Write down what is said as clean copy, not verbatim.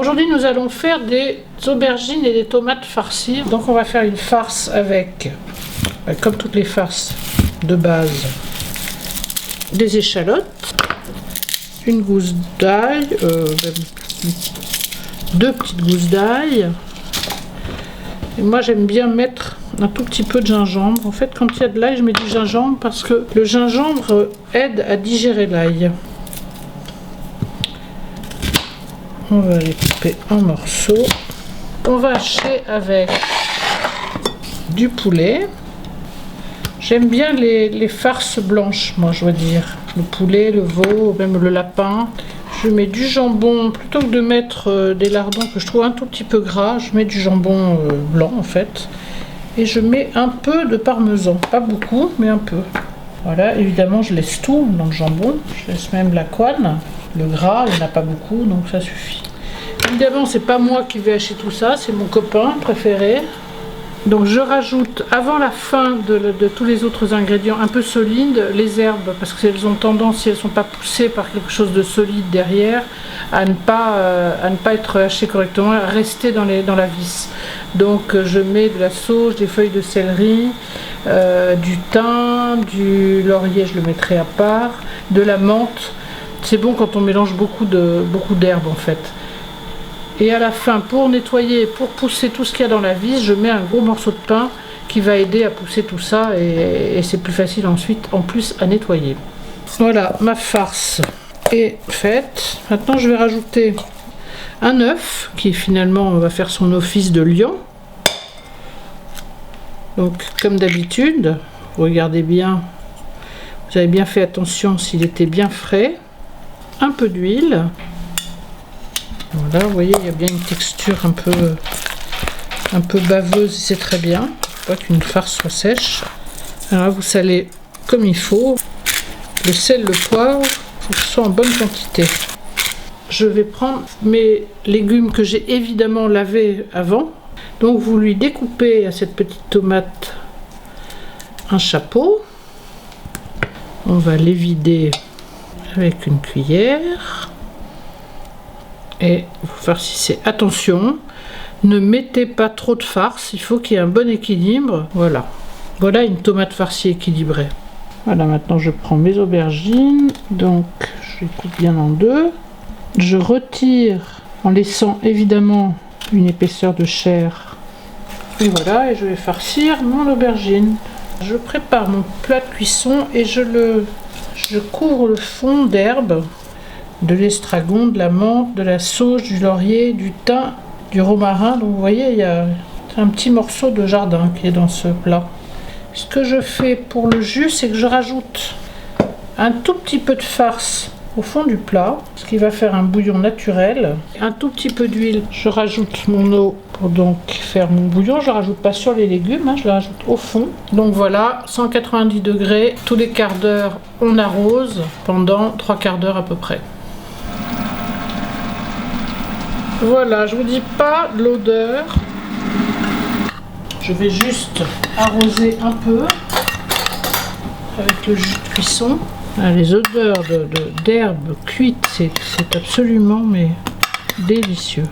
Aujourd'hui, nous allons faire des aubergines et des tomates farcies. Donc on va faire une farce avec, comme toutes les farces de base, des échalotes, une gousse d'ail, 2 petites gousses d'ail. Et moi j'aime bien mettre un tout petit peu de gingembre. En fait, quand il y a de l'ail, je mets du gingembre parce que le gingembre aide à digérer l'ail. On va les couper en morceaux. On va hacher avec du poulet. J'aime bien les farces blanches, moi je dois dire. Le poulet, le veau, même le lapin. Je mets du jambon, plutôt que de mettre des lardons que je trouve un tout petit peu gras, je mets du jambon blanc en fait. Et je mets un peu de parmesan, pas beaucoup, mais un peu. Voilà, évidemment je laisse tout dans le jambon. Je laisse même la couenne. Le gras, il n'y en a pas beaucoup, donc ça suffit. Évidemment, c'est pas moi qui vais hacher tout ça, c'est mon copain préféré. Donc je rajoute avant la fin de tous les autres ingrédients un peu solides, les herbes, parce qu'elles ont tendance, si elles ne sont pas poussées par quelque chose de solide derrière, à ne pas être hachées correctement, à rester dans la vis. Donc je mets de la sauge, des feuilles de céleri, du thym, du laurier, je le mettrai à part, de la menthe. C'est bon quand on mélange beaucoup d'herbes en fait. Et à la fin, pour nettoyer, pour pousser tout ce qu'il y a dans la vis, je mets un gros morceau de pain qui va aider à pousser tout ça et c'est plus facile ensuite en plus à nettoyer. Voilà, ma farce est faite. Maintenant je vais rajouter un œuf qui finalement va faire son office de lion. Donc comme d'habitude, regardez bien, vous avez bien fait attention s'il était bien frais. Un peu d'huile. Voilà, vous voyez, il y a bien une texture un peu baveuse, c'est très bien. Il faut pas qu'une farce soit sèche. Alors là, vous salez comme il faut. Le sel, le poivre, il faut que ce soit en bonne quantité. Je vais prendre mes légumes que j'ai évidemment lavés avant. Donc vous lui découpez à cette petite tomate un chapeau. On va les vider avec une cuillère. Et vous farcissez. Attention, ne mettez pas trop de farce, il faut qu'il y ait un bon équilibre. Voilà, voilà une tomate farcie équilibrée. Voilà, maintenant je prends mes aubergines, donc je les coupe bien en deux. Je retire en laissant évidemment une épaisseur de chair. Et voilà, et je vais farcir mon aubergine. Je prépare mon plat de cuisson et je couvre le fond d'herbes. De l'estragon, de la menthe, de la sauge, du laurier, du thym, du romarin. Donc vous voyez, il y a un petit morceau de jardin qui est dans ce plat. Ce que je fais pour le jus, c'est que je rajoute un tout petit peu de farce au fond du plat, ce qui va faire un bouillon naturel. Un tout petit peu d'huile, je rajoute mon eau pour donc faire mon bouillon. Je ne rajoute pas sur les légumes, je la rajoute au fond. Donc voilà, 190 degrés, tous les quarts d'heure, on arrose pendant 3 quarts d'heure à peu près. Voilà, je vous dis pas l'odeur. Je vais juste arroser un peu avec le jus de cuisson. Ah, les odeurs d'herbes cuites, c'est absolument mais délicieux.